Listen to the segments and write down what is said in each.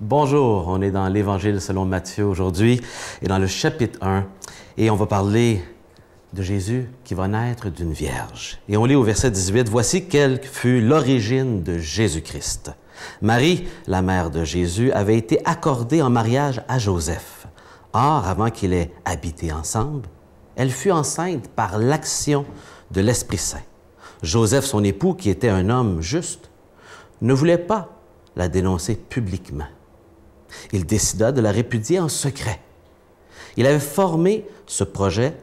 Bonjour, on est dans l'Évangile selon Matthieu aujourd'hui et dans le chapitre 1 et on va parler de Jésus qui va naître d'une vierge. Et on lit au verset 18, « Voici quelle fut l'origine de Jésus-Christ. Marie, la mère de Jésus, avait été accordée en mariage à Joseph. Or, avant qu'ils aient habité ensemble, elle fut enceinte par l'action de l'Esprit Saint. Joseph, son époux, qui était un homme juste, ne voulait pas la dénoncer publiquement. Il décida de la répudier en secret. Il avait formé ce projet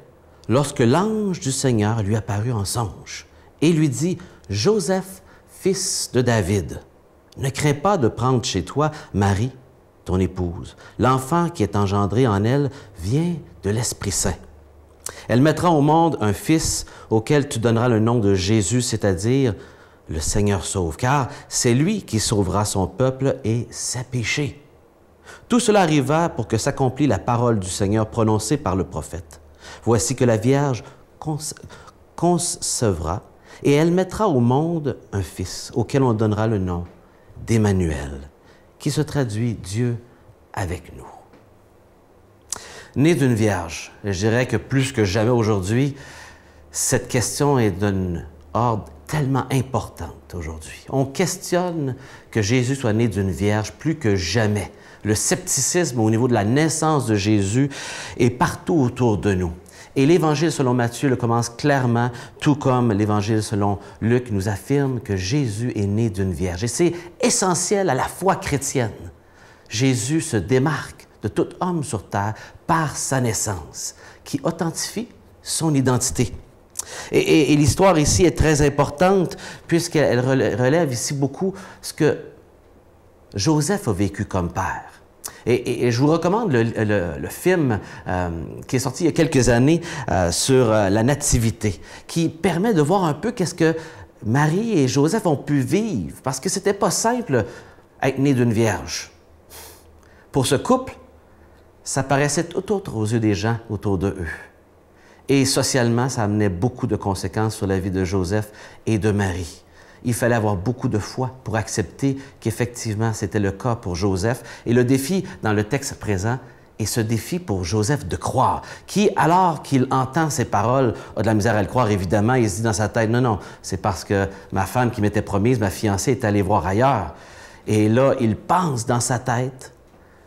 lorsque l'ange du Seigneur lui apparut en songe et lui dit, « Joseph, fils de David, ne crains pas de prendre chez toi Marie, ton épouse. L'enfant qui est engendré en elle vient de l'Esprit Saint. Elle mettra au monde un fils auquel tu donneras le nom de Jésus, c'est-à-dire le Seigneur sauve, car c'est lui qui sauvera son peuple et ses péchés. » Tout cela arriva pour que s'accomplisse la parole du Seigneur prononcée par le prophète. Voici que la Vierge concevra et elle mettra au monde un fils auquel on donnera le nom d'Emmanuel, qui se traduit Dieu avec nous. Né d'une Vierge, je dirais que plus que jamais aujourd'hui, cette question est d'un ordre tellement importante aujourd'hui. On questionne que Jésus soit né d'une Vierge plus que jamais. Le scepticisme au niveau de la naissance de Jésus est partout autour de nous. Et l'Évangile selon Matthieu le commence clairement, tout comme l'Évangile selon Luc nous affirme que Jésus est né d'une Vierge. Et c'est essentiel à la foi chrétienne. Jésus se démarque de tout homme sur terre par sa naissance, qui authentifie son identité. Et l'histoire ici est très importante puisqu'elle relève ici beaucoup ce que Joseph a vécu comme père. Et je vous recommande le film qui est sorti il y a quelques années sur la nativité, qui permet de voir un peu qu'est-ce que Marie et Joseph ont pu vivre, parce que c'était pas simple être né d'une vierge. Pour ce couple, ça paraissait tout autre aux yeux des gens autour d'eux. Et socialement, ça amenait beaucoup de conséquences sur la vie de Joseph et de Marie. Il fallait avoir beaucoup de foi pour accepter qu'effectivement, c'était le cas pour Joseph. Et le défi dans le texte présent est ce défi pour Joseph de croire, qui, alors qu'il entend ces paroles, a de la misère à le croire, évidemment. Il se dit dans sa tête, non, non, c'est parce que ma femme qui m'était promise, ma fiancée, est allée voir ailleurs. Et là, il pense dans sa tête,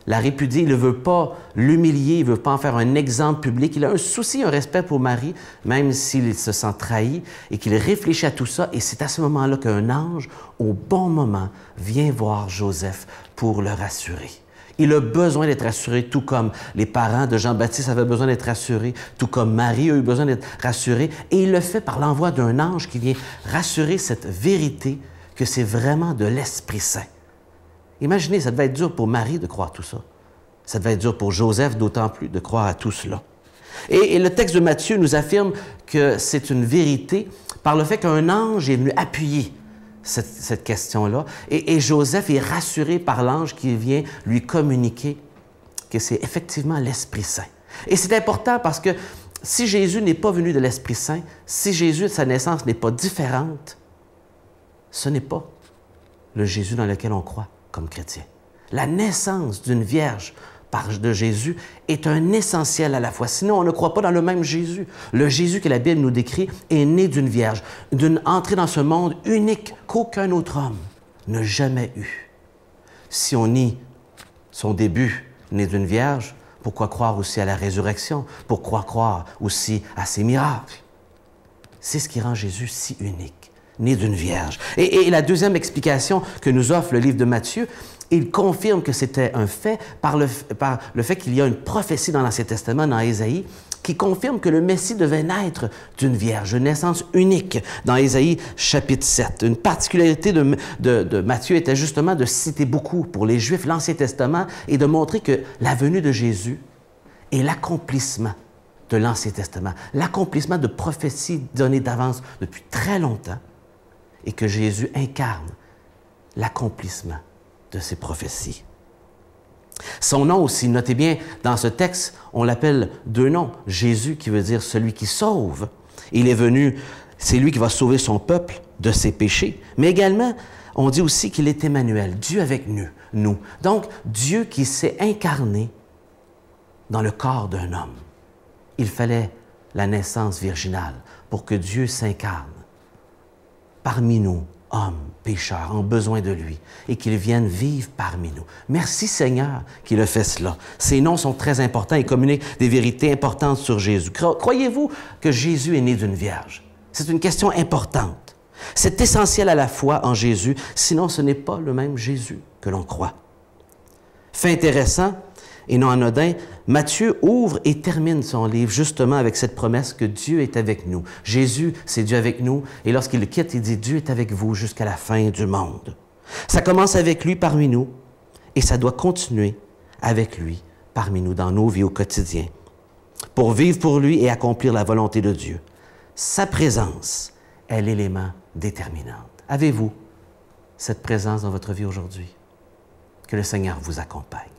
la répudier, il ne veut pas l'humilier, il ne veut pas en faire un exemple public. Il a un souci, un respect pour Marie, même s'il se sent trahi et qu'il réfléchit à tout ça. Et c'est à ce moment-là qu'un ange, au bon moment, vient voir Joseph pour le rassurer. Il a besoin d'être rassuré, tout comme les parents de Jean-Baptiste avaient besoin d'être rassurés, tout comme Marie a eu besoin d'être rassurée. Et il le fait par l'envoi d'un ange qui vient rassurer cette vérité que c'est vraiment de l'Esprit Saint. Imaginez, ça devait être dur pour Marie de croire tout ça. Ça devait être dur pour Joseph, d'autant plus, de croire à tout cela. Et le texte de Matthieu nous affirme que c'est une vérité par le fait qu'un ange est venu appuyer cette question-là. Et Joseph est rassuré par l'ange qui vient lui communiquer que c'est effectivement l'Esprit Saint. Et c'est important parce que si Jésus n'est pas venu de l'Esprit Saint, si Jésus de sa naissance n'est pas différente, ce n'est pas le Jésus dans lequel on croit comme chrétien. La naissance d'une vierge de Jésus est un essentiel à la foi. Sinon, on ne croit pas dans le même Jésus. Le Jésus que la Bible nous décrit est né d'une vierge, d'une entrée dans ce monde unique qu'aucun autre homme n'a jamais eu. Si on nie son début né d'une vierge, pourquoi croire aussi à la résurrection? Pourquoi croire aussi à ses miracles? C'est ce qui rend Jésus si unique. Né d'une vierge. Et la deuxième explication que nous offre le livre de Matthieu, il confirme que c'était un fait par le fait qu'il y a une prophétie dans l'Ancien Testament, dans Ésaïe, qui confirme que le Messie devait naître d'une vierge, une naissance unique dans Ésaïe chapitre 7. Une particularité de Matthieu était justement de citer beaucoup pour les Juifs l'Ancien Testament et de montrer que la venue de Jésus est l'accomplissement de l'Ancien Testament, l'accomplissement de prophéties données d'avance depuis très longtemps, et que Jésus incarne l'accomplissement de ces prophéties. Son nom aussi, notez bien, dans ce texte, on l'appelle deux noms. Jésus, qui veut dire celui qui sauve. Il est venu, c'est lui qui va sauver son peuple de ses péchés, mais également, on dit aussi qu'il est Emmanuel, Dieu avec nous. Donc, Dieu qui s'est incarné dans le corps d'un homme. Il fallait la naissance virginale pour que Dieu s'incarne parmi nous, hommes, pécheurs, en besoin de lui, et qu'il vienne vivre parmi nous. Merci Seigneur qu'il a fait cela. Ces noms sont très importants et communiquent des vérités importantes sur Jésus. Croyez-vous que Jésus est né d'une vierge? C'est une question importante. C'est essentiel à la foi en Jésus, sinon ce n'est pas le même Jésus que l'on croit. Fait intéressant et non anodin, Matthieu ouvre et termine son livre justement avec cette promesse que Dieu est avec nous. Jésus, c'est Dieu avec nous, et lorsqu'il le quitte, il dit « Dieu est avec vous jusqu'à la fin du monde ». Ça commence avec lui parmi nous, et ça doit continuer avec lui parmi nous dans nos vies au quotidien, pour vivre pour lui et accomplir la volonté de Dieu. Sa présence est l'élément déterminant. Avez-vous cette présence dans votre vie aujourd'hui? Que le Seigneur vous accompagne.